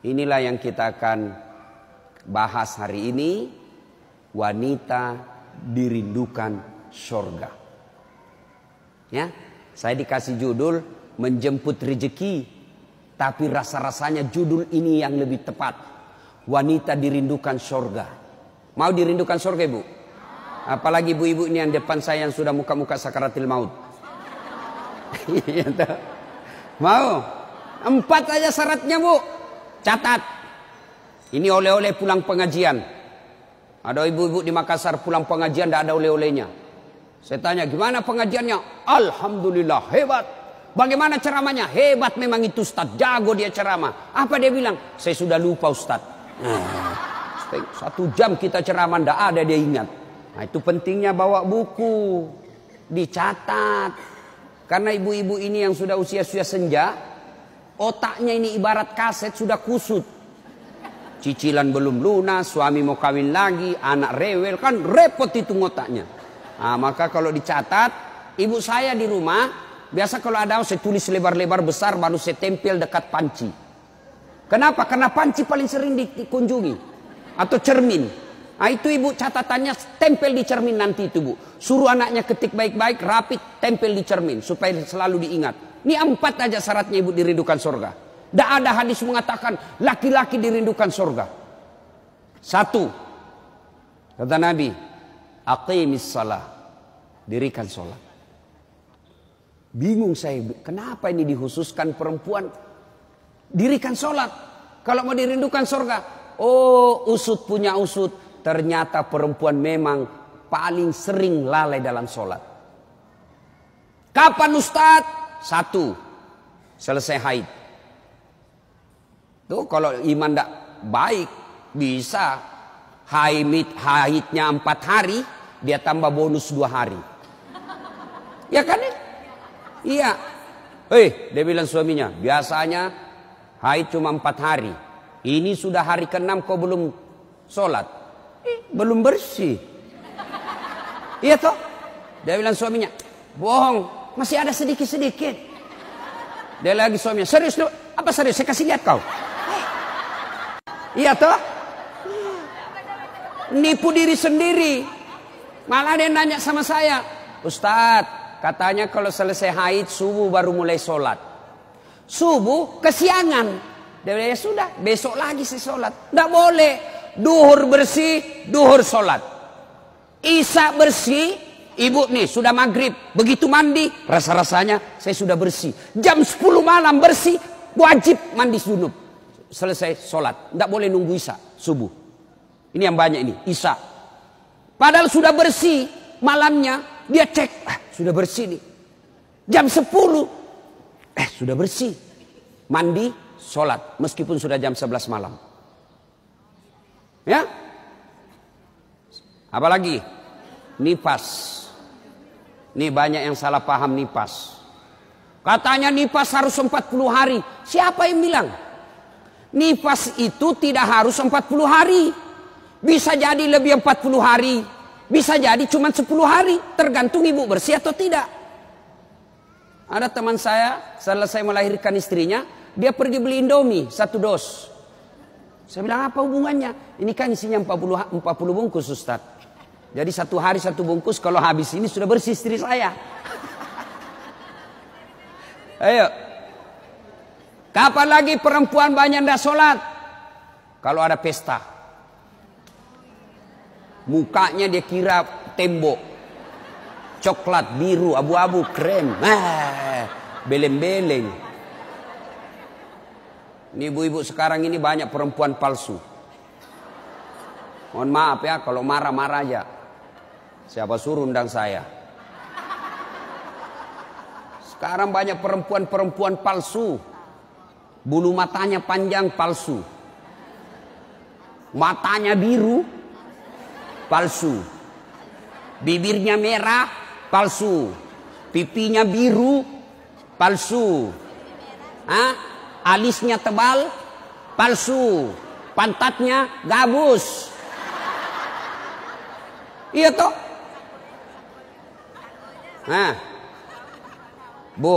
Inilah yang kita akan bahas hari ini. Wanita dirindukan surga. Ya, saya dikasih judul menjemput rezeki, tapi rasa-rasanya judul ini yang lebih tepat. Wanita dirindukan surga. Mau dirindukan surga, Ibu? Apalagi ibu-ibu ini yang depan saya yang sudah muka-muka sakaratil maut. Mau? 4 aja syaratnya, Bu. Catat. Ini oleh-oleh pulang pengajian. Ada ibu-ibu di Makassar pulang pengajian tidak ada oleh-olehnya. Saya tanya, gimana pengajiannya? Alhamdulillah, hebat. Bagaimana ceramahnya? Hebat memang itu Ustaz, jago dia ceramah. Apa dia bilang? Saya sudah lupa Ustaz. 1 jam kita ceramah tidak ada dia ingat. Nah, itu pentingnya bawa buku, dicatat. Karena ibu-ibu ini yang sudah usia-usia senja, otaknya ini ibarat kaset sudah kusut. Cicilan belum lunas, suami mau kawin lagi, anak rewel, kan repot itu otaknya. Nah, maka kalau dicatat, ibu saya di rumah, biasa kalau ada saya tulis lebar-lebar besar baru saya tempel dekat panci. Kenapa? Karena panci paling sering dikunjungi. Atau cermin. Nah, itu ibu catatannya tempel di cermin nanti itu, Bu. Suruh anaknya ketik baik-baik, rapid, tempel di cermin supaya selalu diingat. Ini 4 aja syaratnya ibu dirindukan surga. Tidak ada hadis mengatakan laki-laki dirindukan surga. 1, kata Nabi, aqimis salah, dirikan sholat. Bingung saya, kenapa ini dikhususkan perempuan? Dirikan sholat. Kalau mau dirindukan surga, oh usut punya usut. Ternyata perempuan memang paling sering lalai dalam sholat. Kapan Ustaz? 1, selesai haid. Tuh kalau iman tidak baik, bisa haidnya 4 hari, dia tambah bonus 2 hari. Ya kan? Iya. Dia bilang suaminya, biasanya haid cuma 4 hari. Ini sudah hari ke-6 kau belum sholat. Belum bersih. Iya toh? Dia bilang suaminya, bohong, masih ada sedikit-sedikit. Dia lagi suaminya, serius lu? Apa serius? Saya kasih lihat kau. Iya toh? Nipu diri sendiri. Malah dia nanya sama saya, Ustadz, katanya kalau selesai haid subuh baru mulai sholat. Subuh kesiangan. Dia bilang, ya sudah, besok lagi saya sholat. Tidak boleh. Duhur bersih, duhur sholat. Isya bersih, ibu nih sudah maghrib. Begitu mandi, rasa-rasanya saya sudah bersih. Jam 10 malam bersih, wajib mandi junub. Selesai sholat. Tidak boleh nunggu isya, subuh. Ini yang banyak ini, isya. Padahal sudah bersih, malamnya dia cek, sudah bersih nih. Jam 10, sudah bersih. Mandi, sholat. Meskipun sudah jam 11 malam. Ya, apalagi nifas. Ini banyak yang salah paham nifas. Katanya nifas harus 40 hari. Siapa yang bilang? Nifas itu tidak harus 40 hari. Bisa jadi lebih 40 hari. Bisa jadi cuma 10 hari. Tergantung ibu bersih atau tidak. Ada teman saya, selesai melahirkan istrinya, dia pergi beli Indomie 1 dos. Saya bilang, apa hubungannya? Ini kan isinya 40 bungkus Ustaz. Jadi 1 hari 1 bungkus, kalau habis ini sudah bersih istri saya. Ayo. Kapan lagi perempuan banyak tidak sholat? Kalau ada pesta. Mukanya dia kira tembok. Coklat, biru, abu-abu, krem. Beleng-beleng. Ini ibu-ibu sekarang ini banyak perempuan palsu. Mohon maaf ya, kalau marah-marah aja. Siapa suruh undang saya? Sekarang banyak perempuan-perempuan palsu. Bulu matanya panjang, palsu. Matanya biru, palsu. Bibirnya merah, palsu. Pipinya biru, palsu. Alisnya tebal, palsu. Pantatnya gabus. Iya toh? Bu.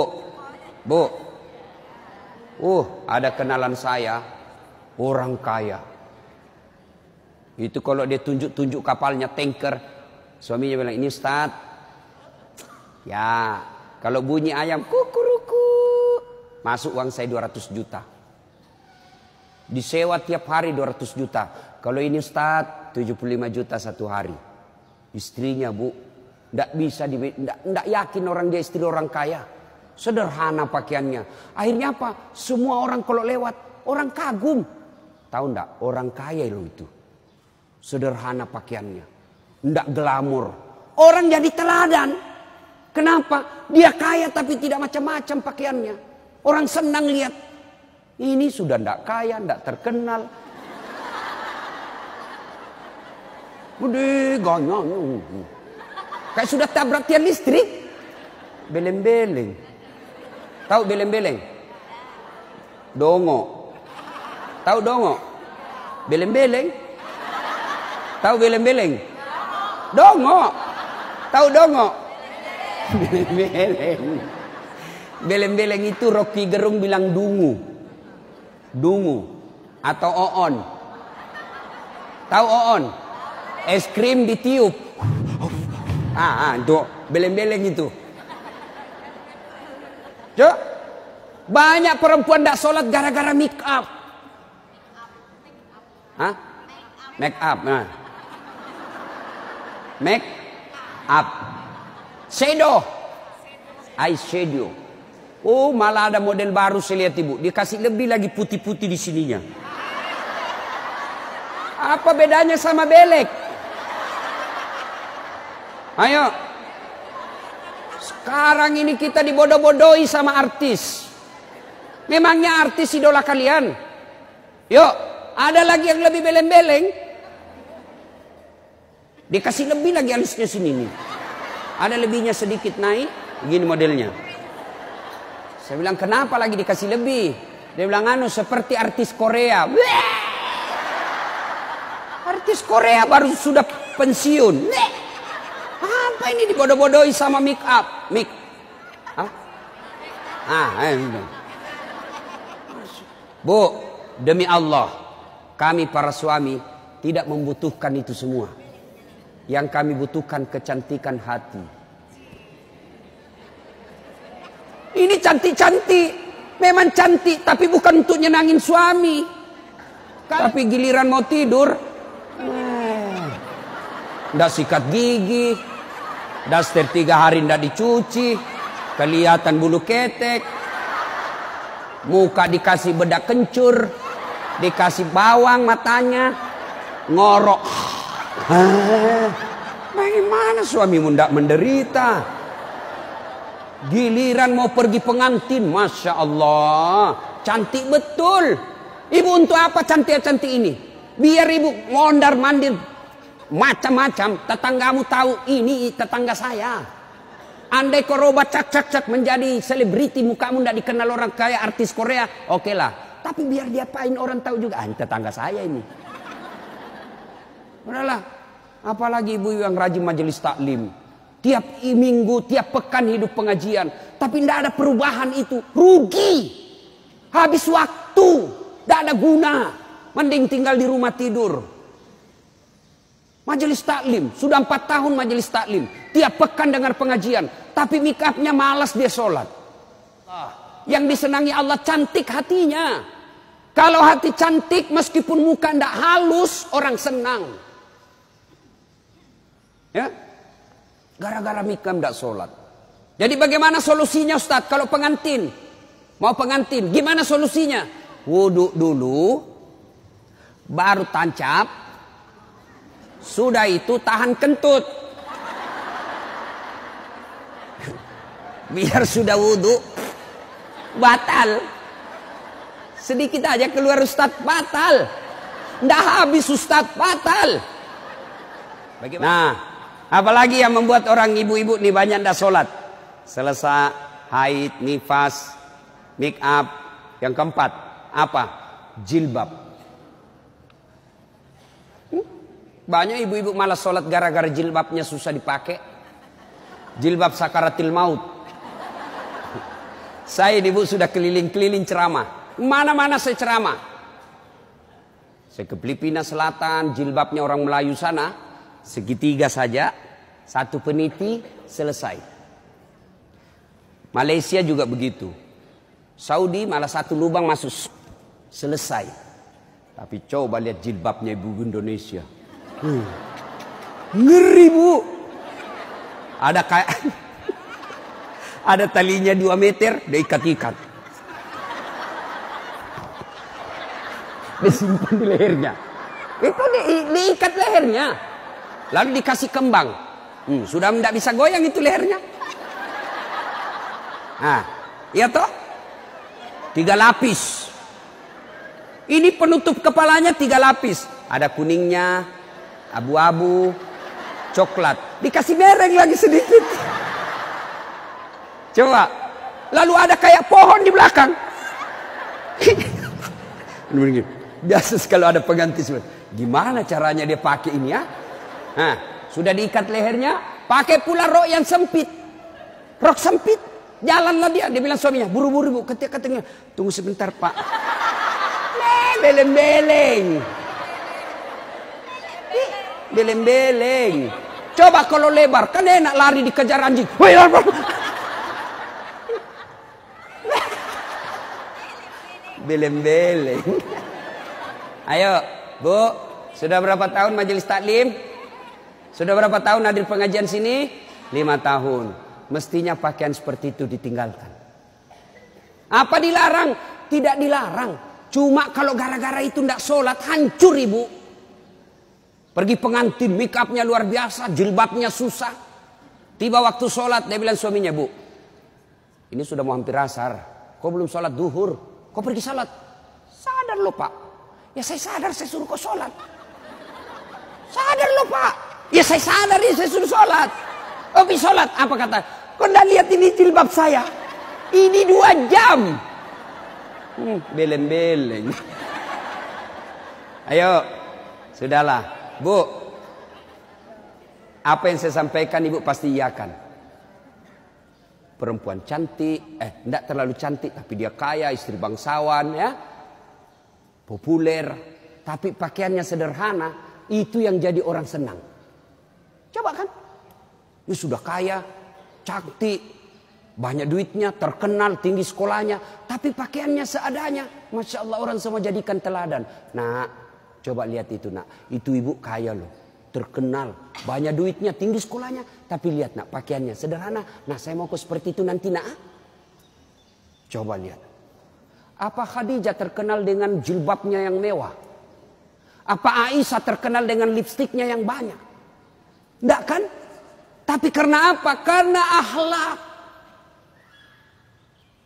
Ada kenalan saya. Orang kaya. Itu kalau dia tunjuk-tunjuk kapalnya, tanker. Suaminya bilang, ini Ustaz. Ya, kalau bunyi ayam, kukuruku. Masuk uang saya 200 juta. Disewa tiap hari 200 juta. Kalau ini Ustaz, 75 juta satu hari. Istrinya Bu, tidak bisa, tidak yakin orang dia istri orang kaya. Sederhana pakaiannya. Akhirnya apa? Semua orang kalau lewat, orang kagum. Tahu enggak? Orang kaya loh itu. Sederhana pakaiannya. Enggak glamor. Orang jadi teladan. Kenapa? Dia kaya tapi tidak macam-macam pakaiannya. Orang senang lihat. Ini sudah enggak kaya, enggak terkenal. Udah ganyang. Kayak sudah tabrak tiang listrik. Beleng-beleng. Tahu beleng-beleng? Dongo. Tahu dongo? Beleng-beleng. Tahu beleng-beleng? Dongo. Tahu dongo? Beleng-beleng. Beleng-beleng itu Rocky Gerung bilang dungu. Dungu. Atau oon. Tahu oon? Es krim ditiup. Itu beleng-beleng itu. Cuk. Banyak perempuan tidak sholat gara-gara make up. Hah? Make up. Nah. Make up. Shadow. Eyeshadow. Oh, malah ada model baru saya lihat ibu. Dia kasih lebih lagi putih-putih di sininya. Apa bedanya sama belek? Ayo. Sekarang ini kita dibodoh-bodohi sama artis. Memangnya artis idola kalian? Yuk, ada lagi yang lebih beleng-beleng. Dikasih lebih lagi alisnya sini nih. Ada lebihnya sedikit naik. Begini modelnya. Saya bilang kenapa lagi dikasih lebih? Dia bilang seperti artis Korea. Artis Korea baru sudah pensiun. Apa ini dibodoh-bodohi sama make up? Bu, demi Allah, kami para suami tidak membutuhkan itu semua. Yang kami butuhkan kecantikan hati. Ini cantik-cantik, memang cantik, tapi bukan untuk nyenangin suami. Tapi giliran mau tidur, ndak sikat gigi, daster 3 hari ndak dicuci, kelihatan bulu ketek, muka dikasih bedak kencur, dikasih bawang matanya, ngorok. Bagaimana suamimu ndak menderita? Giliran mau pergi pengantin, Masya Allah, cantik betul. Ibu untuk apa cantik-cantik ini? Biar ibu mondar-mandir macam-macam, tetanggamu tahu ini tetangga saya. Andai kau roba cak menjadi selebriti, mukamu tidak dikenal orang kaya artis Korea, oke lah. Tapi biar diapain orang tahu juga, tetangga saya ini. Udahlah, apalagi ibu yang rajin majelis taklim. Tiap minggu, tiap pekan hidup pengajian. Tapi tidak ada perubahan itu. Rugi. Habis waktu. Tidak ada guna. Mending tinggal di rumah tidur. Majelis taklim. Sudah 4 tahun majelis taklim. Tiap pekan dengar pengajian. Tapi make upnya malas dia sholat. Yang disenangi Allah cantik hatinya. Kalau hati cantik meskipun muka tidak halus, orang senang. Ya. Gara-gara mikam tidak sholat. Jadi bagaimana solusinya Ustadz? Kalau pengantin, mau pengantin, gimana solusinya? Wudhu dulu, baru tancap, sudah itu tahan kentut. Biar sudah wudhu, batal. Sedikit aja keluar Ustadz, batal. Nggak habis Ustadz, batal. Bagaimana? Nah, apalagi yang membuat orang ibu-ibu nih banyak ndak sholat? Selesai haid, nifas, make up. Yang keempat, apa? Jilbab. Banyak ibu-ibu malas sholat gara-gara jilbabnya susah dipakai. Jilbab sakaratil maut. Saya ibu sudah keliling-keliling ceramah. Mana-mana saya ceramah. Saya ke Filipina Selatan, jilbabnya orang Melayu sana, segitiga saja, satu peniti, selesai. Malaysia juga begitu. Saudi malah satu lubang masuk, selesai. Tapi coba lihat jilbabnya ibu Indonesia. Ngeri bu. Ada kayak ada talinya 2 meter, diikat-ikat. Disimpan di lehernya. Itu diikat lehernya. Lalu dikasih kembang. Sudah tidak bisa goyang itu lehernya. Nah, iya toh? 3 lapis. Ini penutup kepalanya 3 lapis. Ada kuningnya, abu-abu, coklat. Dikasih mereng lagi sedikit. Coba. Lalu ada kayak pohon di belakang. Biasa kalau ada pengganti. Gimana caranya dia pakai ini ya? Nah, sudah diikat lehernya. Pakai pula rok yang sempit. Rok sempit. Jalanlah dia. Dia bilang suaminya, buru-buru bu. Katanya, tunggu sebentar pak. Beleng-beleng. Beleng-beleng. Coba kalau lebar. Kan enak lari dikejar anjing. Beleng-beleng. Ayo, Bu, sudah berapa tahun majelis taklim? Sudah berapa tahun hadir pengajian sini? 5 tahun. Mestinya pakaian seperti itu ditinggalkan. Apa dilarang? Tidak dilarang. Cuma kalau gara-gara itu tidak sholat, hancur ibu. Pergi pengantin, make upnya luar biasa, jilbabnya susah. Tiba waktu sholat, dia bilang suaminya, bu, ini sudah mau hampir asar. Kok belum sholat duhur? Kok pergi sholat? Sadar lo pak. Ya saya sadar, saya suruh kau sholat. Sadar lo pak. Ya saya sadar, ya saya suruh sholat. Oh pergi sholat. Apa kata? Kau tidak lihat ini jilbab saya? Ini 2 jam. Beleng-beleng. Ayo. Sudahlah. Bu. Apa yang saya sampaikan ibu pasti iakan. Perempuan cantik. Tidak terlalu cantik. Tapi dia kaya, istri bangsawan ya. Populer, tapi pakaiannya sederhana, itu yang jadi orang senang. Coba kan, dia sudah kaya, cantik, banyak duitnya, terkenal, tinggi sekolahnya, tapi pakaiannya seadanya. Masya Allah, orang semua jadikan teladan. Nah, coba lihat itu nak, itu ibu kaya loh, terkenal, banyak duitnya, tinggi sekolahnya, tapi lihat nak, pakaiannya sederhana. Nah, saya mau seperti itu nanti nak. Coba lihat. Apa Khadijah terkenal dengan jilbabnya yang mewah? Apa Aisyah terkenal dengan lipstiknya yang banyak? Tidak kan? Tapi karena apa? Karena akhlak.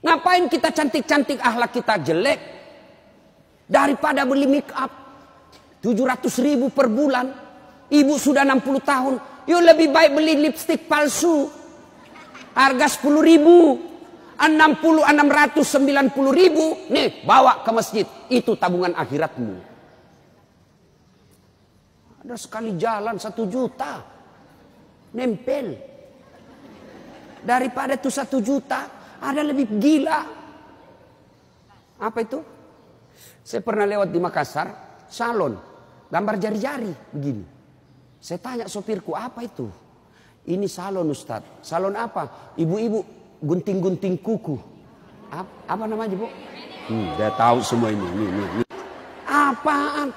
Ngapain kita cantik-cantik akhlak kita jelek? Daripada beli make up 700.000 per bulan. Ibu sudah 60 tahun. Yuk lebih baik beli lipstik palsu. Harga 10.000. 690.000 nih bawa ke masjid, itu tabungan akhiratmu. Ada sekali jalan 1 juta nempel, daripada itu 1 juta ada lebih gila. Apa itu? Saya pernah lewat di Makassar, salon gambar jari-jari begini. Saya tanya sopirku, apa itu? Ini salon Ustadz. Salon apa? Ibu-ibu gunting-gunting kuku. Apa namanya bu? Dia tahu semua ini. Apaan?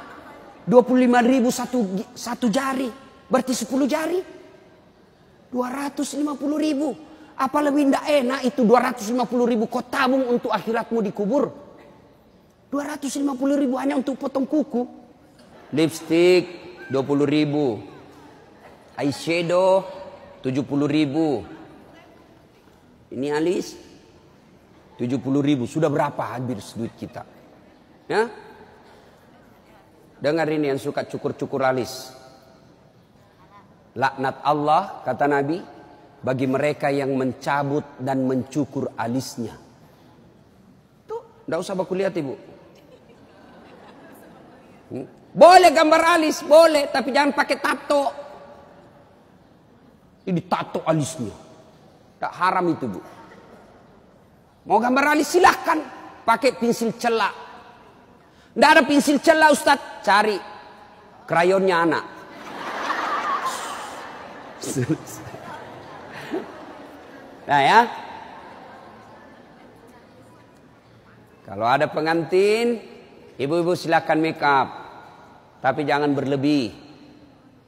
25.000 satu jari. Berarti 10 jari. 250.000. Apa lebih tidak enak itu 250.000 kau tabung untuk akhiratmu dikubur. 250.000 hanya untuk potong kuku. Lipstick 20.000. Eyeshadow 70.000. Ini alis 70.000. Sudah berapa habis duit kita? Ya? Dengar ini yang suka cukur-cukur alis. Laknat Allah kata Nabi bagi mereka yang mencabut dan mencukur alisnya. Tuh, enggak usah baku lihat ibu. Boleh gambar alis, boleh, tapi jangan pakai tato. Ini tato alisnya. Tak haram itu bu. Mau gambar alis silahkan. Pakai pensil celak. Nggak ada pensil celah Ustaz, cari krayonnya anak. Nah ya, kalau ada pengantin, ibu-ibu silakan make up, tapi jangan berlebih.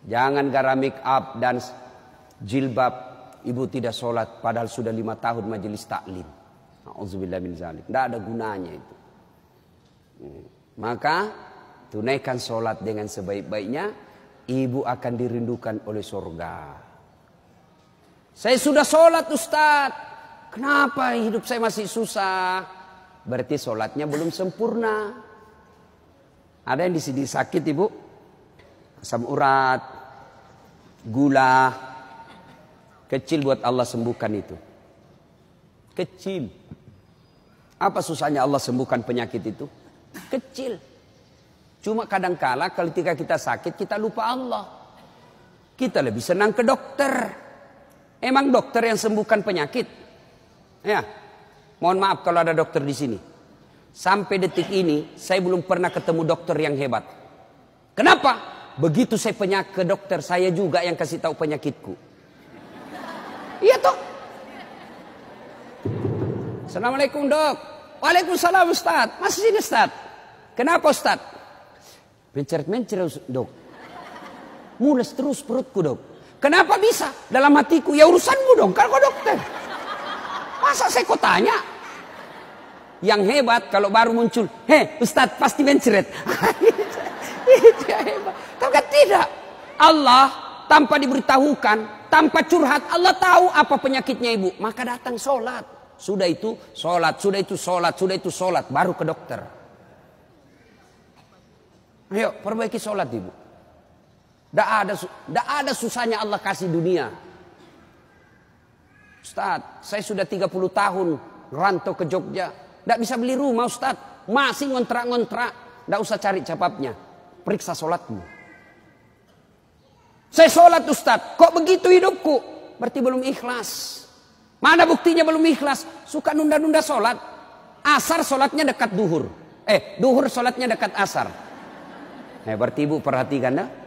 Jangan gara make up dan jilbab ibu tidak sholat padahal sudah 5 tahun majelis taklim. Auzubillah min zalik. Tidak ada gunanya itu. Maka tunaikan sholat dengan sebaik-baiknya, ibu akan dirindukan oleh surga. Saya sudah sholat Ustaz, kenapa hidup saya masih susah? Berarti sholatnya belum sempurna. Ada yang di sini sakit ibu, asam urat, gula, kecil buat Allah sembuhkan itu. Kecil. Apa susahnya Allah sembuhkan penyakit itu? Kecil. Cuma kadangkala ketika kita sakit kita lupa Allah. Kita lebih senang ke dokter. Emang dokter yang sembuhkan penyakit? Ya. Mohon maaf kalau ada dokter di sini. Sampai detik ini saya belum pernah ketemu dokter yang hebat. Kenapa? Begitu saya ke dokter, saya juga yang kasih tahu penyakitku. Iya toh? Assalamualaikum dok. Waalaikumsalam Ustaz. Masih sini Ustaz. Kenapa Ustaz? Mencret-mencret dok. Mules terus perutku dok. Kenapa bisa? Dalam hatiku, ya urusanmu dong, kan kau dokter. Masa saya kau tanya? Yang hebat kalau baru muncul, Ustaz pasti mencret. Itu yang hebat. Tapi kan tidak. Allah tanpa diberitahukan, tanpa curhat, Allah tahu apa penyakitnya ibu. Maka datang sholat. Sudah itu sholat, sudah itu sholat, sudah itu sholat. Baru ke dokter. Ayo perbaiki sholat ibu. Tidak ada susahnya Allah kasih dunia. Ustaz, saya sudah 30 tahun rantau ke Jogja. Tidak bisa beli rumah Ustaz. Masih ngontrak-ngontrak. Tidak usah cari capapnya. Periksa sholatmu. Saya sholat Ustaz. Kok begitu hidupku? Berarti belum ikhlas. Mana buktinya belum ikhlas? Suka nunda-nunda sholat. Asar sholatnya dekat duhur. Duhur sholatnya dekat asar. Berarti ibu perhatikan dah.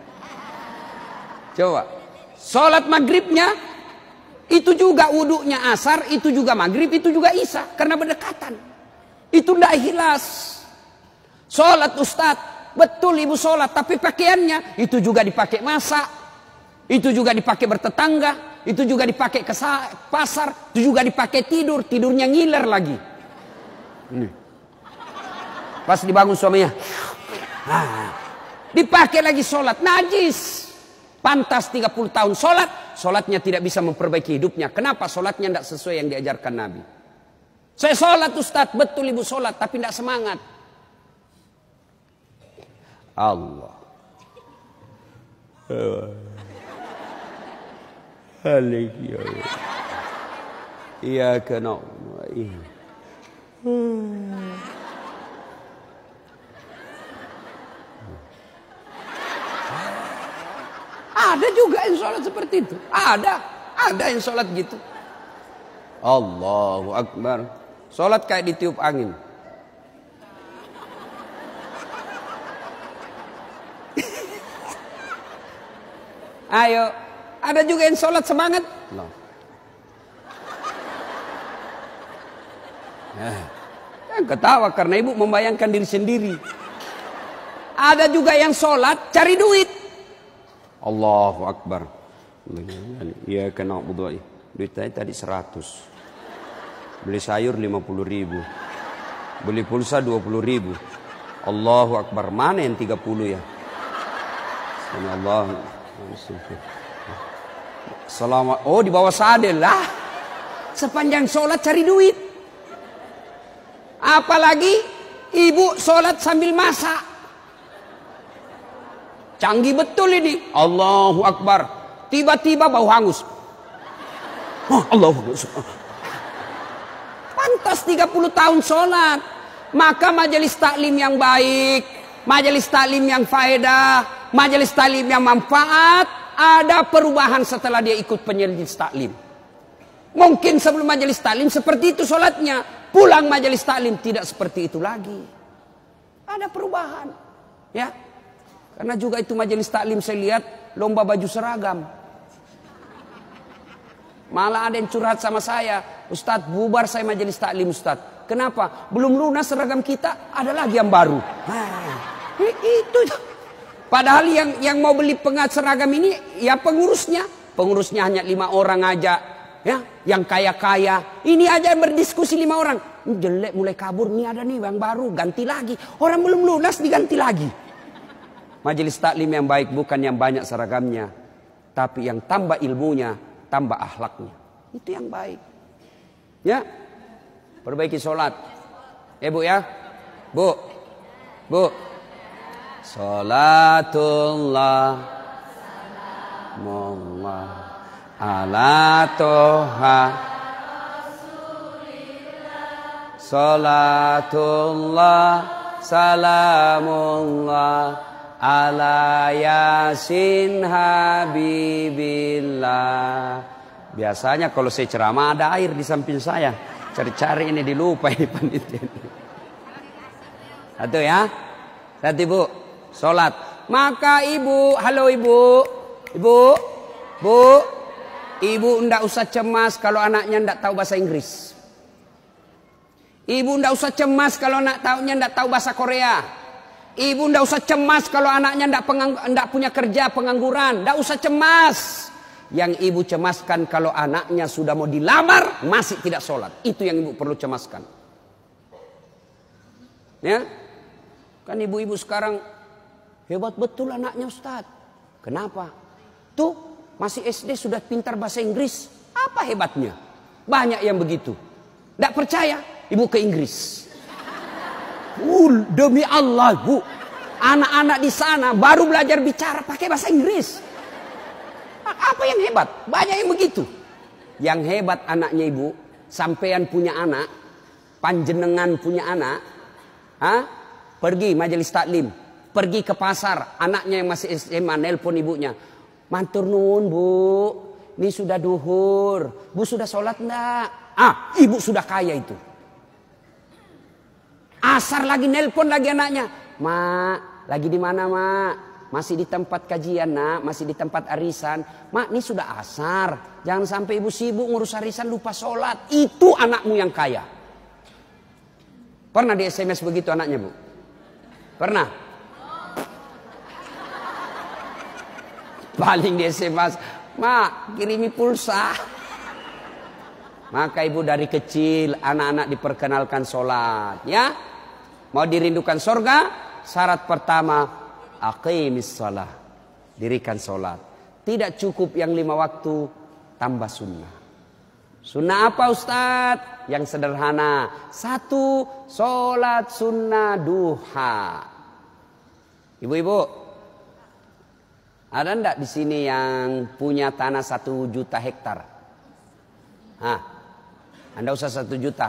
Coba, sholat maghribnya itu juga wuduknya asar, itu juga maghrib, itu juga isya, karena berdekatan. Itu tidak ikhlas. Sholat Ustaz, betul ibu sholat, tapi pakaiannya itu juga dipakai masak, itu juga dipakai bertetangga, itu juga dipakai ke pasar, itu juga dipakai tidur, tidurnya ngiler lagi. Ini. Pas dibangun suaminya, dipakai lagi sholat, najis. Pantas 30 tahun sholat, sholatnya tidak bisa memperbaiki hidupnya. Kenapa? Sholatnya tidak sesuai yang diajarkan Nabi. Saya sholat Ustaz, betul ibu sholat, tapi tidak semangat. Allah. Iya kena. Ada juga yang sholat seperti itu. Ada yang sholat gitu. Allahu Akbar. Sholat kayak ditiup angin. Ayo, ada juga yang sholat semangat. No. Ketawa karena ibu membayangkan diri sendiri. Ada juga yang sholat cari duit. Allahu Akbar. Iya kena budu. Duit saya tadi 100. Beli sayur 50.000. Beli pulsa 20.000. Allahu Akbar. Mana yang 30 ya? Allah. Selamat. Oh di bawah sadel lah. Sepanjang sholat cari duit. Apalagi ibu sholat sambil masak. Canggih betul ini. Allahu Akbar. Tiba-tiba bau hangus. Allahu Akbar. Pantas 30 tahun sholat. Maka majelis taklim yang baik, majelis taklim yang faedah, majelis taklim yang manfaat, ada perubahan setelah dia ikut majelis taklim. Mungkin sebelum majelis taklim seperti itu sholatnya. Pulang majelis taklim tidak seperti itu lagi. Ada perubahan. Ya. Karena juga itu majelis taklim saya lihat lomba baju seragam. Malah ada yang curhat sama saya, Ustadz bubar saya majelis taklim Ustadz. Kenapa? Belum lunas seragam kita, ada lagi yang baru. Itu. Padahal yang mau beli pengat seragam ini ya pengurusnya. Pengurusnya hanya 5 orang aja. Ya, yang kaya-kaya. Ini aja yang berdiskusi 5 orang. Ini jelek mulai kabur, nih ada nih yang baru, ganti lagi. Orang belum lunas diganti lagi. Majelis taklim yang baik bukan yang banyak seragamnya, tapi yang tambah ilmunya, tambah akhlaknya. Itu yang baik. Ya. Perbaiki sholat. Bu ya. Bu. Sholatullah Mullah ala toha Sholatullah salamullah ala yasin habibillah. Biasanya kalau saya ceramah ada air di samping saya. Cari-cari ini dilupa ini panitia. Satu ya. Satu ibu. Sholat. Maka ibu. Halo ibu. Ibu ndak usah cemas kalau anaknya ndak tahu bahasa Inggris. Ibu ndak usah cemas kalau anaknya ndak tahu bahasa Korea. Ibu ndak usah cemas kalau anaknya ndak punya kerja, pengangguran. Ndak usah cemas. Yang ibu cemaskan kalau anaknya sudah mau dilamar masih tidak sholat. Itu yang ibu perlu cemaskan. Ya, kan ibu-ibu sekarang hebat betul anaknya Ustadz. Kenapa? Tuh masih SD sudah pintar bahasa Inggris. Apa hebatnya? Banyak yang begitu. Nggak percaya? Ibu ke Inggris. Demi Allah bu, anak-anak di sana baru belajar bicara pakai bahasa Inggris. Apa yang hebat? Banyak yang begitu. Yang hebat anaknya ibu, sampean punya anak, panjenengan punya anak, pergi majelis taklim, pergi ke pasar, anaknya yang masih SMA nelpon ibunya, matur nuwun bu, ini sudah duhur, bu sudah sholat enggak? Ibu sudah kaya itu. Asar lagi nelpon lagi anaknya, mak, lagi di mana mak? Masih di tempat kajian nak, masih di tempat arisan. Mak, ini sudah asar. Jangan sampai ibu sibuk ngurus arisan lupa sholat. Itu anakmu yang kaya. Pernah di SMS begitu anaknya bu? Pernah? Paling di SMS, mak kirimi pulsa. Maka ibu dari kecil anak-anak diperkenalkan sholat. Ya, mau dirindukan surga? Syarat pertama, aqimis shalah, dirikan sholat. Tidak cukup yang 5 waktu, tambah sunnah. Sunnah apa Ustadz? Yang sederhana. 1, sholat sunnah duha. Ibu-ibu, ada enggak di sini yang punya tanah 1 juta hektar? Anda usah 1 juta.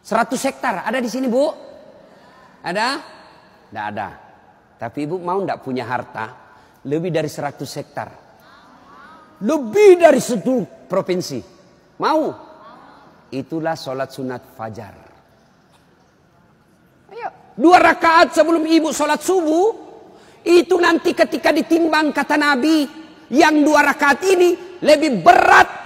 100 hektar ada di sini bu? Ada? Enggak ada. Tapi ibu mau enggak punya harta lebih dari 100 hektar? Lebih dari 1 provinsi. Mau? Itulah sholat sunat fajar. Ayo, 2 rakaat sebelum ibu sholat subuh. Itu nanti ketika ditimbang kata Nabi, yang 2 rakaat ini lebih berat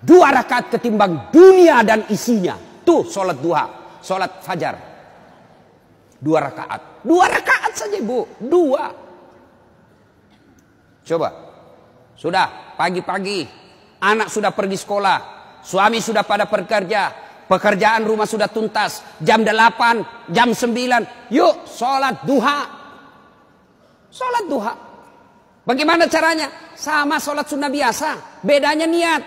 2 rakaat ketimbang dunia dan isinya. Tuh sholat duha, sholat fajar. 2 rakaat. 2 rakaat saja bu. 2. Coba. Sudah pagi-pagi. Anak sudah pergi sekolah. Suami sudah pada bekerja. Pekerjaan rumah sudah tuntas. Jam 8, jam 9. Yuk sholat duha. Sholat duha. Bagaimana caranya? Sama sholat sunnah biasa. Bedanya niat.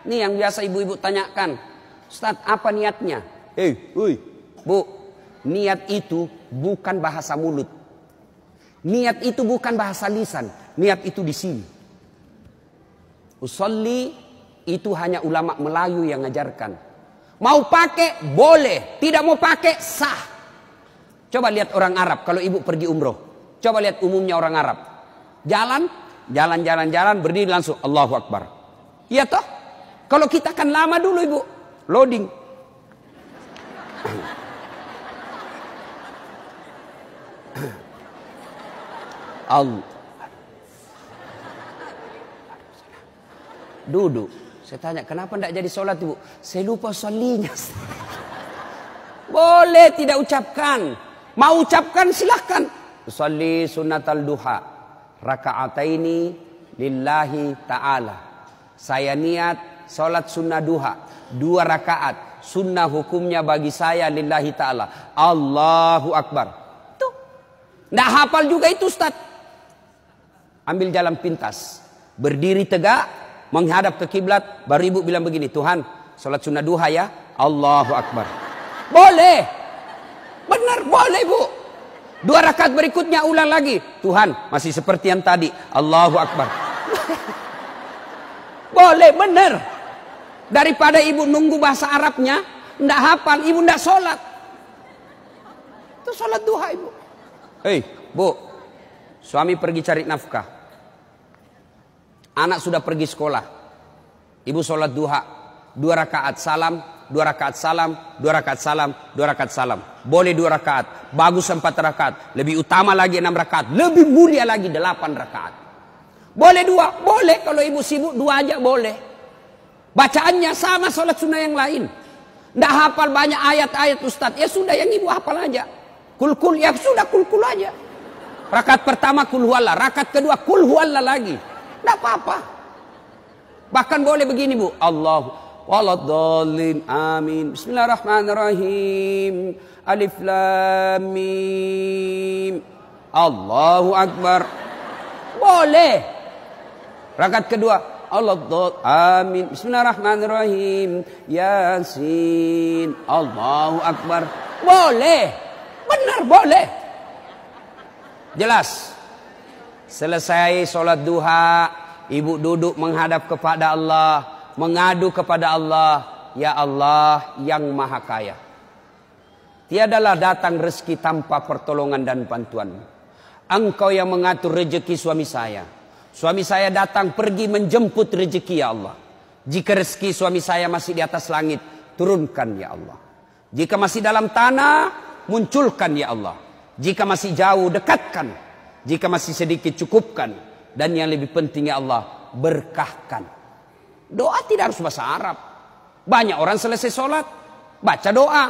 Nih yang biasa ibu-ibu tanyakan. Ustaz apa niatnya? Bu. Niat itu bukan bahasa mulut. Niat itu bukan bahasa lisan. Niat itu di sini. Usolli itu hanya ulama Melayu yang ngajarkan. Mau pakai boleh, tidak mau pakai sah. Coba lihat orang Arab kalau ibu pergi umroh. Coba lihat umumnya orang Arab. Jalan, berdiri langsung Allahu Akbar. Iya toh? Kalau kita kan lama dulu ibu, loading. Allah. Duduk. Saya tanya, kenapa tidak jadi sholat ibu? Saya lupa sholinya. Boleh tidak ucapkan. Mau ucapkan silahkan. Sholli sunnatal duha. Raka'ataini lillahi ta'ala. Saya niat sholat sunnah duha. 2 rakaat. Sunnah hukumnya bagi saya lillahi ta'ala. Allahu Akbar. Tuh. Tidak hafal juga itu Ustaz. Ambil jalan pintas. Berdiri tegak. Menghadap ke kiblat, baru ibu bilang begini, Tuhan, sholat sunnah duha ya, Allahu Akbar. Boleh, benar boleh bu. 2 rakaat berikutnya ulang lagi, Tuhan, masih seperti yang tadi, Allahu Akbar. Boleh, benar. Daripada ibu nunggu bahasa Arabnya, ndak hafal, ibu ndak sholat. Itu sholat duha ibu. Hei, bu, suami pergi cari nafkah. Anak sudah pergi sekolah. Ibu sholat duha. 2 rakaat salam, 2 rakaat salam, 2 rakaat salam, 2 rakaat salam. Boleh 2 rakaat. Bagus 4 rakaat. Lebih utama lagi 6 rakaat. Lebih mulia lagi 8 rakaat. Boleh 2? Boleh. Kalau ibu sibuk 2 aja boleh. Bacaannya sama sholat sunnah yang lain. Nggak hafal banyak ayat-ayat Ustadz. Ya sudah yang ibu hafal aja. Kul-kul. Ya sudah kul-kul aja. Rakaat pertama kul huwallah. Rakaat kedua kul huwallah lagi. Tidak apa-apa. Bahkan boleh begini bu. Allahu waladhdallin amin. Bismillahirrahmanirrahim. Alif lam mim. Allahu Akbar. Boleh. Rakaat kedua. Waladhdallin amin. Bismillahirrahmanirrahim. Yasin. Allahu Akbar. Boleh. Benar boleh. Jelas. Selesai sholat duha, ibu duduk menghadap kepada Allah, mengadu kepada Allah, ya Allah yang maha kaya. Tiadalah datang rezeki tanpa pertolongan dan bantuan. Engkau yang mengatur rezeki suami saya. Suami saya datang pergi menjemput rezeki ya Allah. Jika rezeki suami saya masih di atas langit, turunkan ya Allah. Jika masih dalam tanah, munculkan ya Allah. Jika masih jauh, dekatkan. Jika masih sedikit, cukupkan. Dan yang lebih penting ya Allah, berkahkan. Doa tidak harus bahasa Arab. Banyak orang selesai sholat, baca doa.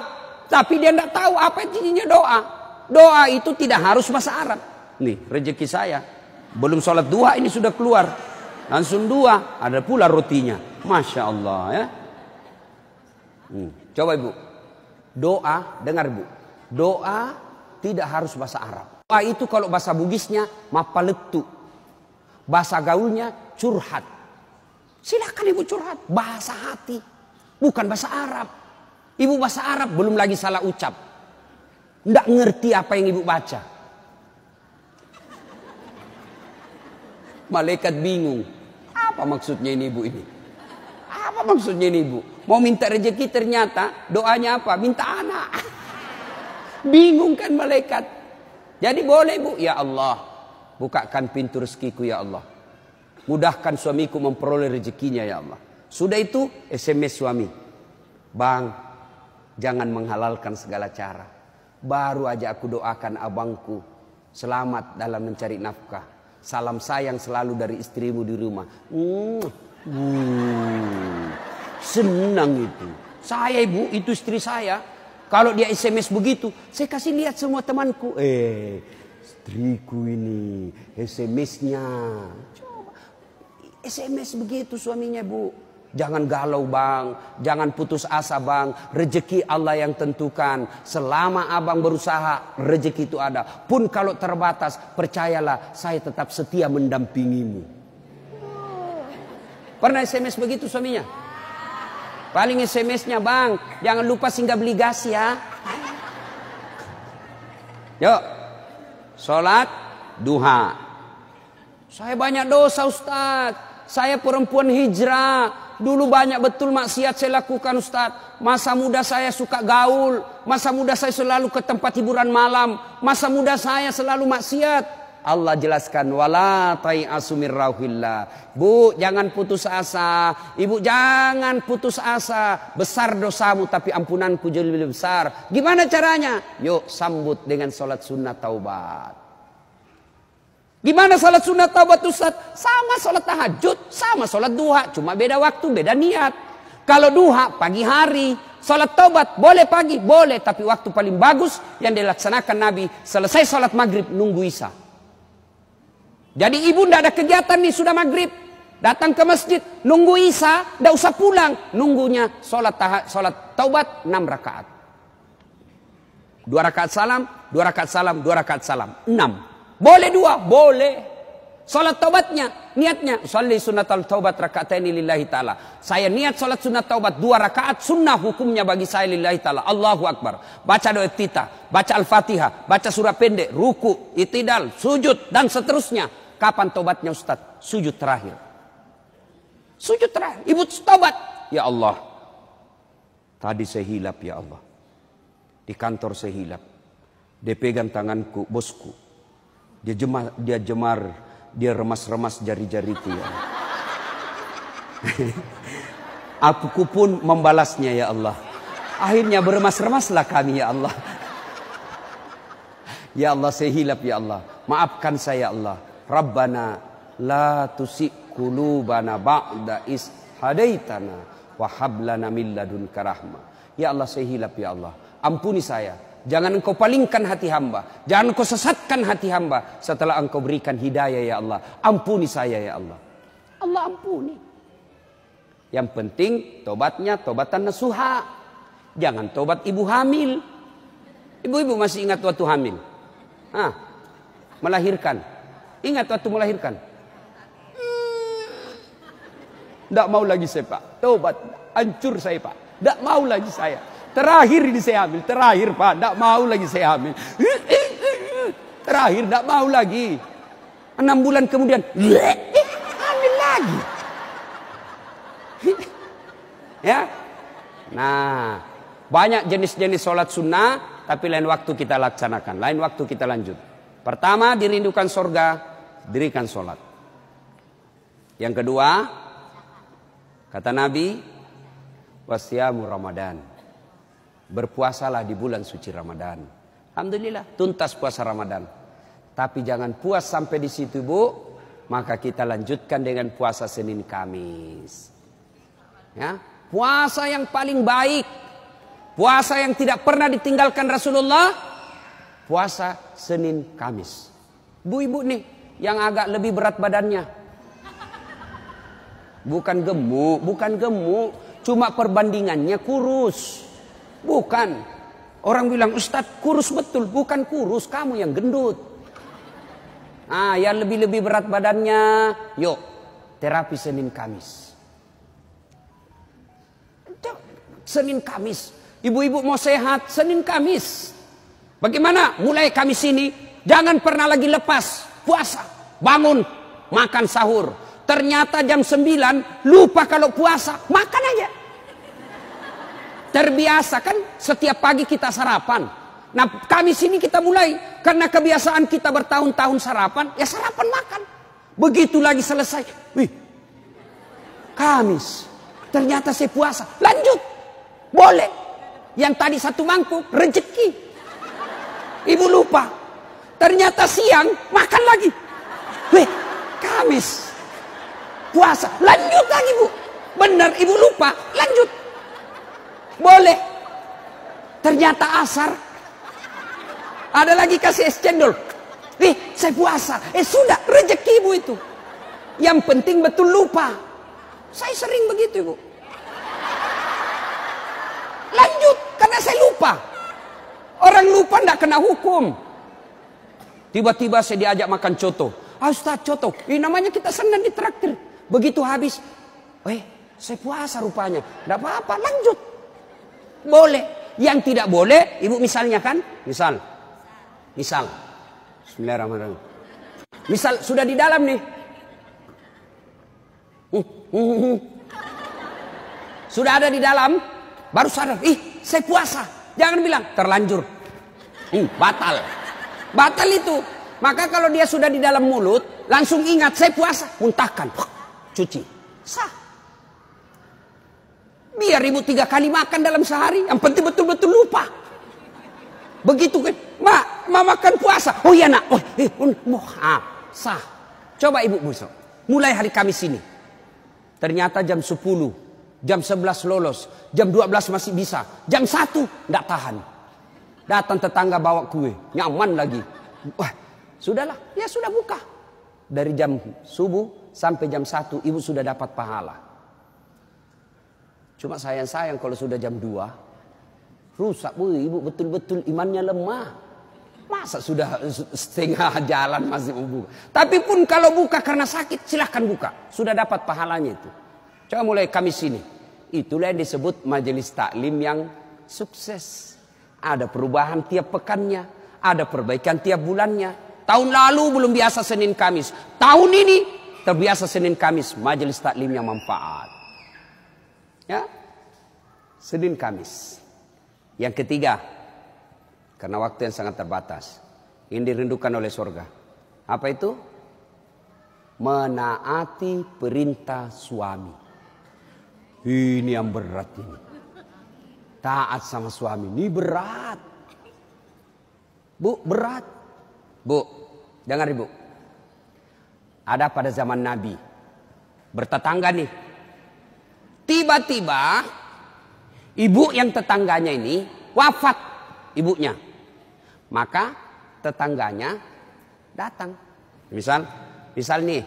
Tapi dia tidak tahu apa intinya doa. Doa itu tidak harus bahasa Arab. Nih, rezeki saya. Belum sholat duha ini sudah keluar. Langsung 2, ada pula rotinya. Masya Allah ya. Coba ibu. Doa, dengar bu. Doa tidak harus bahasa Arab. Doa itu kalau bahasa Bugisnya mapaletu. Bahasa gaulnya curhat. Silakan ibu curhat. Bahasa hati. Bukan bahasa Arab. Ibu bahasa Arab belum lagi salah ucap. Tidak ngerti apa yang ibu baca. Malaikat bingung. Apa maksudnya ini ibu ini? Apa maksudnya ini ibu? Mau minta rezeki ternyata doanya apa? Minta anak. Bingung kan malaikat. Jadi boleh bu, ya Allah, bukakan pintu rezekiku ya Allah. Mudahkan suamiku memperoleh rezekinya ya Allah. Sudah itu SMS suami. Bang, jangan menghalalkan segala cara. Baru aja aku doakan abangku selamat dalam mencari nafkah. Salam sayang selalu dari istrimu di rumah. Senang itu. Saya ibu, itu istri saya. Kalau dia SMS begitu, saya kasih lihat semua temanku. Istriku ini SMS-nya. Coba. SMS begitu suaminya bu. Jangan galau bang. Jangan putus asa bang. Rezeki Allah yang tentukan. Selama abang berusaha, rezeki itu ada. Pun kalau terbatas, percayalah saya tetap setia mendampingimu. Pernah SMS begitu suaminya? Paling SMS-nya bang, jangan lupa singgah beli gas ya. Yuk, sholat duha. Saya banyak dosa Ustaz. Saya perempuan hijrah. Dulu banyak betul maksiat saya lakukan Ustaz. Masa muda saya suka gaul. Masa muda saya selalu ke tempat hiburan malam. Masa muda saya selalu maksiat. Allah jelaskan wala tai'asu mir rauhillah. Bu, jangan putus asa. Ibu jangan putus asa. Besar dosamu tapi ampunanku jauh lebih besar. Gimana caranya? Yuk sambut dengan sholat sunnah taubat. Gimana salat sunat taubat Ustaz? Sama salat tahajud, sama salat duha, cuma beda waktu, beda niat. Kalau duha pagi hari, salat taubat boleh pagi, boleh, tapi waktu paling bagus yang dilaksanakan Nabi selesai salat maghrib nunggu isya. Jadi ibu ndak ada kegiatan nih sudah maghrib, datang ke masjid nunggu isya, ndak usah pulang, nunggunya salat taubat 6 rakaat. 2 rakaat salam, 2 rakaat salam, 2 rakaat salam, 6. Boleh 2, boleh. Salat taubatnya, niatnya, usalli sunnatal taubat raka'ataini lillahi ta'ala. Saya niat salat sunat taubat 2 rakaat, sunnah hukumnya bagi saya lillahi ta'ala. Allahu Akbar. Baca doa iftitah, baca Al-Fatihah, baca surah pendek, ruku, itidal, sujud, dan seterusnya. Kapan taubatnya Ustaz? Sujud terakhir. Sujud terakhir. Ibu taubat. Ya Allah. Tadi saya hilap ya Allah. Di kantor saya hilap. Dia pegang tanganku, bosku. Dia remas-remas jari-jariku ya. Aku pun membalasnya ya Allah. Akhirnya beremas-remaslah kami ya Allah. Ya Allah saya hilap ya Allah. Maafkan saya ya Allah. Rabbana la tusi' qulubana ba'da is hadaitana wa hab lana min ladunka rahmah. Ya Allah saya hilap ya Allah. Ampuni saya. Jangan engkau palingkan hati hamba. Jangan engkau sesatkan hati hamba. Setelah engkau berikan hidayah ya Allah. Ampuni saya ya Allah. Allah ampuni. Yang penting tobatnya tobatan nasuha. Jangan tobat ibu hamil. Ibu-ibu masih ingat waktu hamil? Melahirkan. Ingat waktu melahirkan? Tidak mau lagi saya Pak. Tobat. Hancur saya Pak. Tidak mau lagi saya. Terakhir ini saya hamil. Terakhir Pak. Tidak mau lagi saya hamil. Terakhir tidak mau lagi. 6 bulan kemudian. Hamil lagi. Ya. Nah. Banyak jenis-jenis sholat sunnah. Tapi lain waktu kita laksanakan. Lain waktu kita lanjut. Pertama dirindukan surga. Dirikan sholat. Yang kedua. Kata Nabi. Wasyamu Ramadan. Berpuasalah di bulan suci Ramadan. Alhamdulillah tuntas puasa Ramadan. Tapi jangan puas sampai di situ Bu. Maka kita lanjutkan dengan puasa Senin Kamis. Ya, puasa yang paling baik. Puasa yang tidak pernah ditinggalkan Rasulullah. Puasa Senin Kamis. Bu-ibu nih yang agak lebih berat badannya. Bukan gemuk. Cuma perbandingannya kurus. Bukan. Orang bilang, Ustadz kurus betul. Bukan kurus, kamu yang gendut. Yang lebih-lebih berat badannya. Yuk, terapi Senin Kamis. Senin Kamis. Ibu-ibu mau sehat, Senin Kamis. Bagaimana? Mulai Kamis ini, jangan pernah lagi lepas puasa. Bangun, makan sahur. Ternyata jam 9, lupa kalau puasa. Makan aja. Terbiasa kan setiap pagi kita sarapan. Nah Kamis ini kita mulai. Karena kebiasaan kita bertahun-tahun sarapan. Ya sarapan makan. Begitu lagi selesai. Wih. Kamis. Ternyata saya puasa. Lanjut. Boleh. Yang tadi 1 mangkuk. Rezeki. Ibu lupa. Ternyata siang. Makan lagi. Wih. Kamis. Puasa. Lanjut lagi Bu. Benar ibu lupa. Lanjut. Boleh. Ternyata asar. Ada lagi kasih es cendol. Saya puasa. Sudah rezeki ibu itu. Yang penting betul lupa. Saya sering begitu ibu. Lanjut. Karena saya lupa. Orang lupa tidak kena hukum. Tiba-tiba saya diajak makan coto. Ustaz coto. Namanya kita senang ditraktir. Begitu habis. Saya puasa rupanya. Tidak apa-apa. Lanjut. Boleh. Yang tidak boleh, ibu misalnya kan? Misal. Bismillahirrahmanirrahim. Misal sudah di dalam nih. Sudah ada di dalam, baru sadar, saya puasa. Jangan bilang terlanjur. Batal. Batal itu. Maka kalau dia sudah di dalam mulut, langsung ingat saya puasa, muntahkan. Cuci. Sah. Biar ibu 3 kali makan dalam sehari. Yang penting betul-betul lupa. Begitu kan. Ma makan puasa. Oh iya nak. Sah. Coba ibu besok. Mulai hari Kamis ini. Ternyata jam 10, jam 11 lolos, jam 12 masih bisa, jam 1 enggak tahan. Datang tetangga bawa kue, nyaman lagi. Wah, sudahlah, ya sudah buka. Dari jam subuh sampai jam 1 ibu sudah dapat pahala. Cuma sayang kalau sudah jam 2 rusak bu, ibu betul-betul imannya lemah. Masa sudah setengah jalan masih mau buka. Tapi pun kalau buka karena sakit silahkan buka. Sudah dapat pahalanya itu. Coba mulai Kamis ini. Itulah yang disebut majelis taklim yang sukses. Ada perubahan tiap pekannya. Ada perbaikan tiap bulannya. Tahun lalu belum biasa Senin Kamis. Tahun ini terbiasa Senin Kamis. Majelis taklim yang manfaat. Ya, Senin Kamis. Yang ketiga, karena waktu yang sangat terbatas, ini dirindukan oleh surga. Apa itu? Menaati perintah suami. Ini yang berat ini. Taat sama suami ini berat. Bu, berat. Bu, dengar ibu. Ada pada zaman Nabi. Bertetangga nih. Tiba-tiba ibu yang tetangganya ini wafat ibunya. Maka tetangganya datang. Misal nih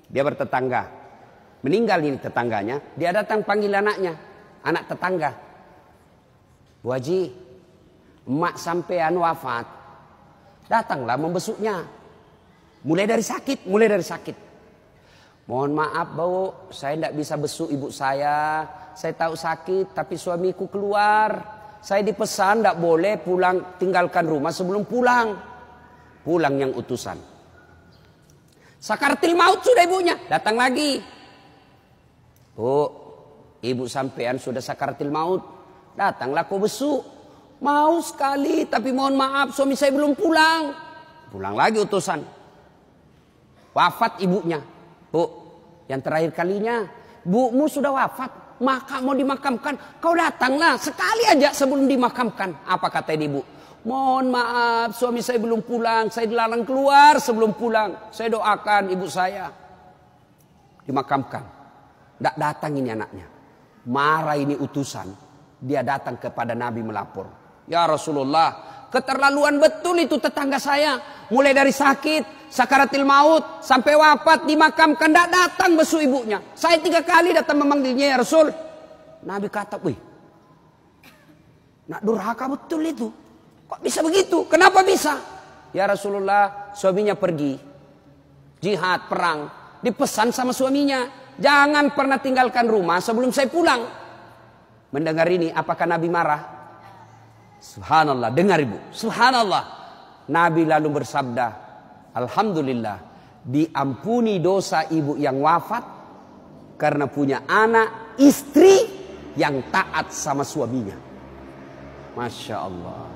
dia bertetangga. Meninggal ini tetangganya, dia datang panggil anaknya, anak tetangga. Bu Haji, emak sampean wafat. Datanglah membesuknya. Mulai dari sakit. Mohon maaf Bu, saya tidak bisa besuk ibu saya. Saya tahu sakit, tapi suamiku keluar. Saya dipesan tidak boleh pulang, tinggalkan rumah sebelum pulang. Pulang yang utusan. Sakaratil maut sudah ibunya, datang lagi. Bu, ibu sampean sudah sakaratil maut. Datanglah kau besuk. Mau sekali, tapi mohon maaf suami saya belum pulang. Pulang lagi utusan. Wafat ibunya. Bu, yang terakhir kalinya, bumu sudah wafat. Maka mau dimakamkan, kau datanglah sekali aja sebelum dimakamkan. Apa kata ibu? Mohon maaf, suami saya belum pulang. Saya dilarang keluar sebelum pulang. Saya doakan ibu saya dimakamkan. Tidak datang ini anaknya. Marah ini utusan. Dia datang kepada Nabi melapor. Ya Rasulullah, keterlaluan betul itu tetangga saya. Mulai dari sakit, sakaratil maut, sampai wafat, dimakamkan, tidak datang besuk ibunya. Saya 3 kali datang memanggilnya ya Rasul. Nabi kata, wih, nak durhaka betul itu. Kok bisa begitu? Kenapa bisa? Ya Rasulullah, suaminya pergi. Jihad, perang. Dipesan sama suaminya. Jangan pernah tinggalkan rumah sebelum saya pulang. Mendengar ini, apakah Nabi marah? Subhanallah, dengar ibu. Subhanallah. Nabi lalu bersabda, alhamdulillah, diampuni dosa ibu yang wafat karena punya anak, istri yang taat sama suaminya. Masya Allah.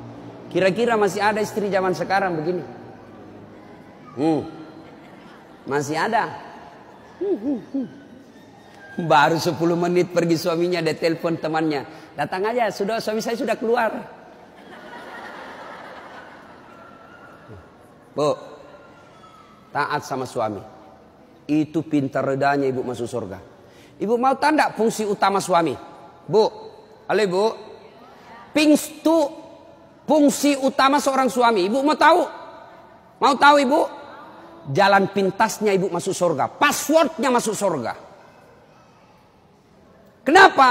Kira-kira masih ada istri zaman sekarang begini? Masih ada. Baru 10 menit pergi suaminya, dia telepon temannya. Datang aja, suami saya sudah keluar. Bu, taat sama suami. Itu pintar redanya ibu masuk surga. Ibu mau tanda fungsi utama suami? Bu, halo ibu. Fungsi utama seorang suami. Ibu mau tahu? Mau tahu ibu? Jalan pintasnya ibu masuk surga. Passwordnya masuk surga. Kenapa?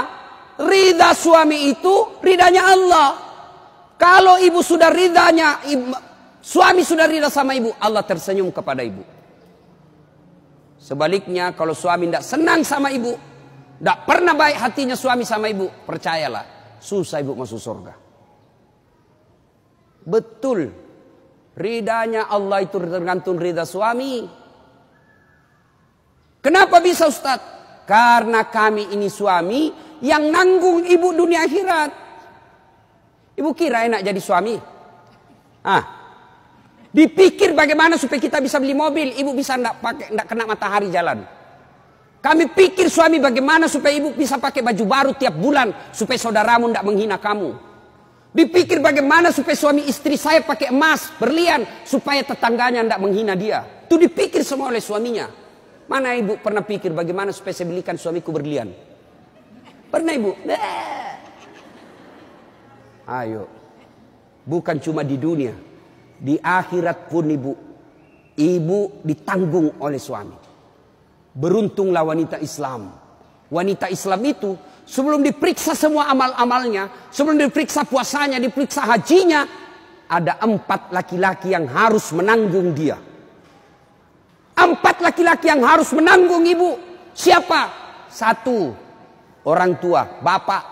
Ridha suami itu ridhanya Allah. Kalau ibu sudah ridhanya, suami sudah ridha sama ibu, Allah tersenyum kepada ibu. Sebaliknya kalau suami tidak senang sama ibu, tidak pernah baik hatinya suami sama ibu, percayalah, susah ibu masuk surga. Betul, ridhanya Allah itu tergantung ridha suami. Kenapa bisa Ustaz? Karena kami ini suami yang nanggung ibu dunia akhirat. Ibu kira enak jadi suami? Dipikir bagaimana supaya kita bisa beli mobil, ibu bisa enggak kena matahari jalan. Kami pikir suami bagaimana supaya ibu bisa pakai baju baru tiap bulan supaya saudaramu enggak menghina kamu. Dipikir bagaimana supaya suami istri saya pakai emas, berlian supaya tetangganya enggak menghina dia. Itu dipikir semua oleh suaminya. Mana ibu pernah pikir bagaimana supaya saya belikan suamiku berlian? Pernah ibu? Ayo. Bukan cuma di dunia. Di akhirat pun ibu ditanggung oleh suami. Beruntunglah wanita Islam. Wanita Islam itu sebelum diperiksa semua amal-amalnya, sebelum diperiksa puasanya, diperiksa hajinya, ada 4 laki-laki yang harus menanggung dia. 4 laki-laki yang harus menanggung ibu. Siapa? 1, orang tua, bapak.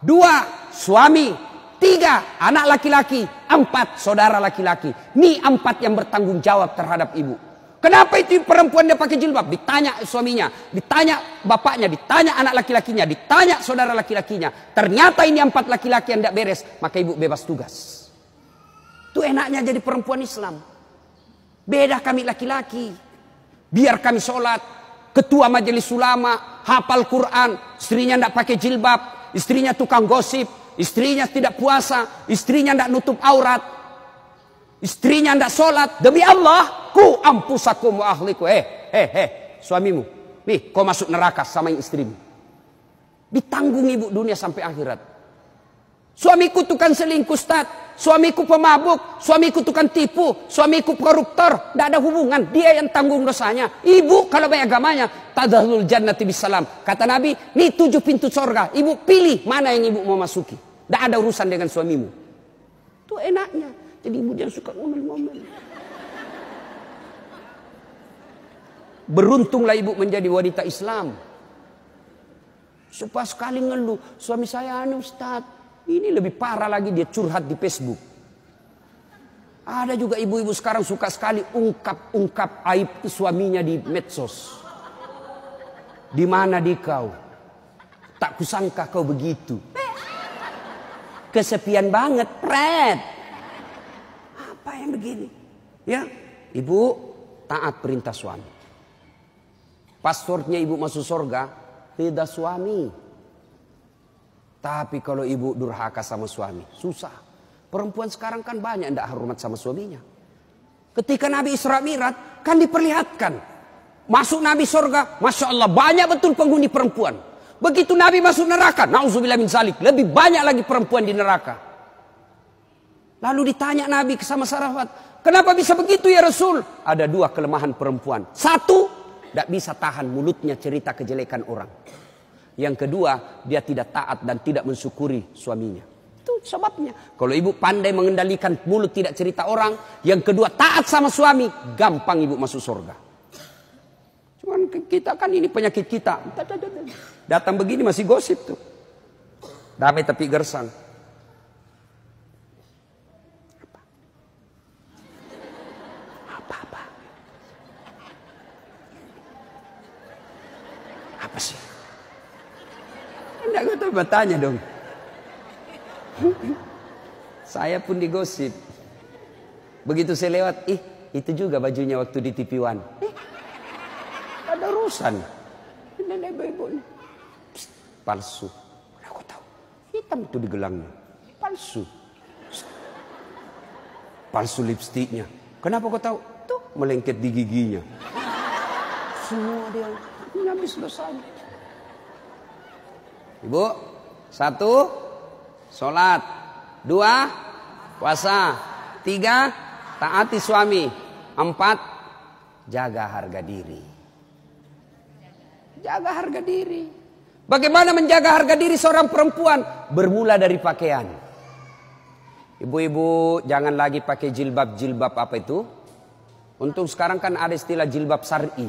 2, suami. 3, anak laki-laki. 4, saudara laki-laki. Ini 4 yang bertanggung jawab terhadap ibu. Kenapa itu perempuan dia pakai jilbab? Ditanya suaminya, ditanya bapaknya, ditanya anak laki-lakinya, ditanya saudara laki-lakinya. Ternyata ini 4 laki-laki yang tidak beres, maka ibu bebas tugas. Itu enaknya jadi perempuan Islam. Beda kami laki-laki. Biar kami sholat, ketua majelis ulama, hafal Quran, istrinya tidak pakai jilbab, istrinya tukang gosip, istrinya tidak puasa, istrinya tidak nutup aurat, istrinya tidak sholat. Demi Allah, ku ampusakum wa ahliku. Suamimu, nih kau masuk neraka sama istrimu. Ditanggung ibu dunia sampai akhirat. Suamiku tukang selingkuh, Ustaz. Suamiku pemabuk, suamiku tukang tipu, suamiku koruptor. Tidak ada hubungan, dia yang tanggung dosanya. Ibu kalau baik agamanya, tadkhulul jannati bisalam. Kata Nabi, nih 7 pintu surga. Ibu pilih mana yang ibu mau masuki. Tidak ada urusan dengan suamimu. Itu enaknya. Jadi ibu jangan suka ngomel-ngomel. Beruntunglah ibu menjadi wanita Islam. Supaya sekali ngeluh, suami saya anu Ustaz. Ini lebih parah lagi, dia curhat di Facebook. Ada juga ibu-ibu sekarang suka sekali ungkap aib suaminya di medsos. Di mana di kau? Tak kusangka kau begitu. Kesepian banget, pret. Apa yang begini? Ya, ibu taat perintah suami. Passwordnya ibu masuk surga, ridha suami. Tapi kalau ibu durhaka sama suami, susah. Perempuan sekarang kan banyak tidak hormat sama suaminya. Ketika Nabi Isra Mi'raj kan diperlihatkan. Masuk Nabi surga, Masya Allah banyak betul penghuni perempuan. Begitu Nabi masuk neraka, na'udzubillah min zalik, lebih banyak lagi perempuan di neraka. Lalu ditanya Nabi sama sahabat, kenapa bisa begitu ya Rasul? Ada 2 kelemahan perempuan. 1, tidak bisa tahan mulutnya cerita kejelekan orang. Yang kedua, dia tidak taat dan tidak mensyukuri suaminya. Itu sebabnya. Kalau ibu pandai mengendalikan mulut tidak cerita orang. Yang kedua, taat sama suami. Gampang ibu masuk surga. Cuman kita kan ini penyakit kita. Datang begini masih gosip tuh. Damai tapi gersang. Apa? Apa sih? Tidak gue tuh bertanya dong. Saya pun digosip. Begitu saya lewat, itu juga bajunya waktu di TV One. Ada urusan. Nenek ibu ini. Palsu. Aku tahu. Hitam itu di gelangnya. Palsu. Palsu lipstiknya. Kenapa kau tahu? Tuh melengket di giginya. Semua dia habis dosanya. Ibu, 1, sholat. 2, puasa. 3, taati suami. 4, jaga harga diri. Jaga harga diri. Bagaimana menjaga harga diri seorang perempuan? Bermula dari pakaian. Ibu-ibu jangan lagi pakai jilbab apa itu. Untuk sekarang kan ada istilah jilbab syar'i.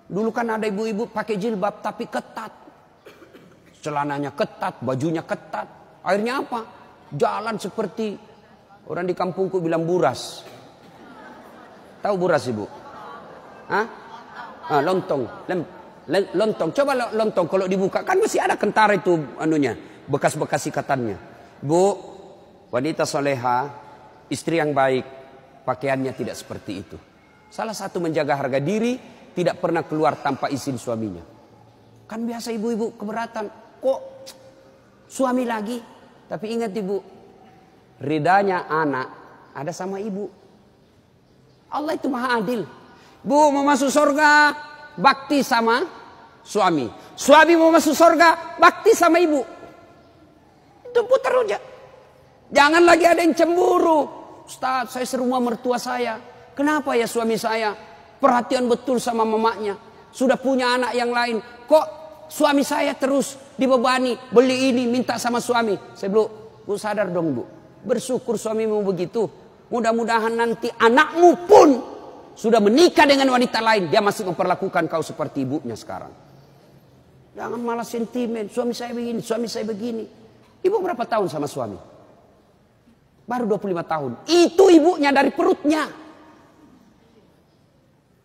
Dulu kan ada ibu-ibu pakai jilbab tapi ketat. Celananya ketat, bajunya ketat. Akhirnya apa? Jalan seperti orang di kampungku bilang buras. Tahu buras ibu? Hah? Lontong. Lontong. Coba lontong kalau dibuka kan masih ada kentara itu anunya, bekas-bekas ikatannya. Bu, wanita soleha, istri yang baik, pakaiannya tidak seperti itu. Salah satu menjaga harga diri, tidak pernah keluar tanpa izin suaminya. Kan biasa ibu-ibu keberatan. Kok suami lagi? Tapi ingat ibu, ridanya anak ada sama ibu. Allah itu maha adil. Bu mau masuk surga, bakti sama suami. Suami mau masuk surga, bakti sama ibu. Itu putar aja. Jangan lagi ada yang cemburu. Ustaz, saya serumah mertua saya. Kenapa ya suami saya perhatian betul sama mamanya? Sudah punya anak yang lain. Kok suami saya terus dibebani, beli ini, minta sama suami. Saya bilang, bu sadar dong bu. Bersyukur suamimu begitu. Mudah-mudahan nanti anakmu pun sudah menikah dengan wanita lain, dia masih memperlakukan kau seperti ibunya sekarang. Jangan malah sentimen, suami saya begini, suami saya begini. Ibu berapa tahun sama suami? Baru 25 tahun. Itu ibunya dari perutnya.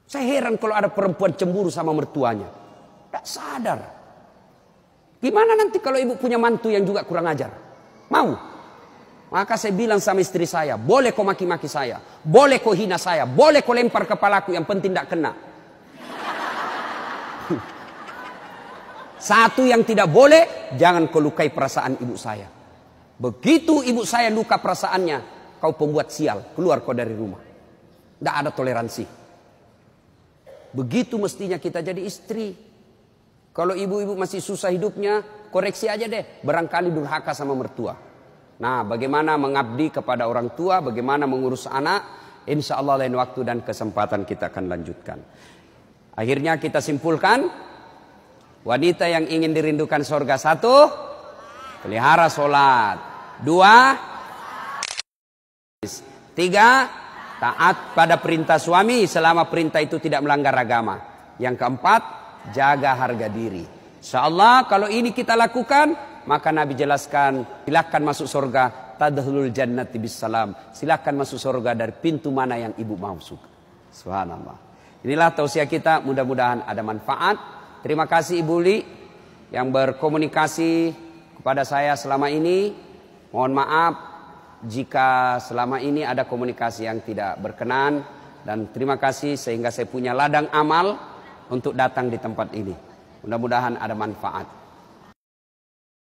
Saya heran kalau ada perempuan cemburu sama mertuanya. Tak sadar. Gimana nanti kalau ibu punya mantu yang juga kurang ajar? Mau? Maka saya bilang sama istri saya, boleh kau maki-maki saya, boleh kau hina saya, boleh kau lempar kepalaku, yang penting tidak kena. Satu yang tidak boleh, jangan kau lukai perasaan ibu saya. Begitu ibu saya luka perasaannya, kau pembuat sial, keluar kau dari rumah. Tidak ada toleransi. Begitu mestinya kita jadi istri. Kalau ibu-ibu masih susah hidupnya, koreksi aja deh, barangkali durhaka sama mertua. Nah, bagaimana mengabdi kepada orang tua, bagaimana mengurus anak, insya Allah lain waktu dan kesempatan kita akan lanjutkan. Akhirnya kita simpulkan, wanita yang ingin dirindukan surga, 1, pelihara sholat. 2, 3, taat pada perintah suami selama perintah itu tidak melanggar agama. Yang keempat, jaga harga diri. Insya Allah kalau ini kita lakukan, maka Nabi jelaskan, silakan masuk surga, tadkhulul jannati bisalam. Silakan masuk surga dari pintu mana yang ibu mau suka. Subhanallah. Inilah tausiah kita, mudah-mudahan ada manfaat. Terima kasih Ibu Li yang berkomunikasi kepada saya selama ini. Mohon maaf jika selama ini ada komunikasi yang tidak berkenan, dan terima kasih sehingga saya punya ladang amal untuk datang di tempat ini. Mudah-mudahan ada manfaat.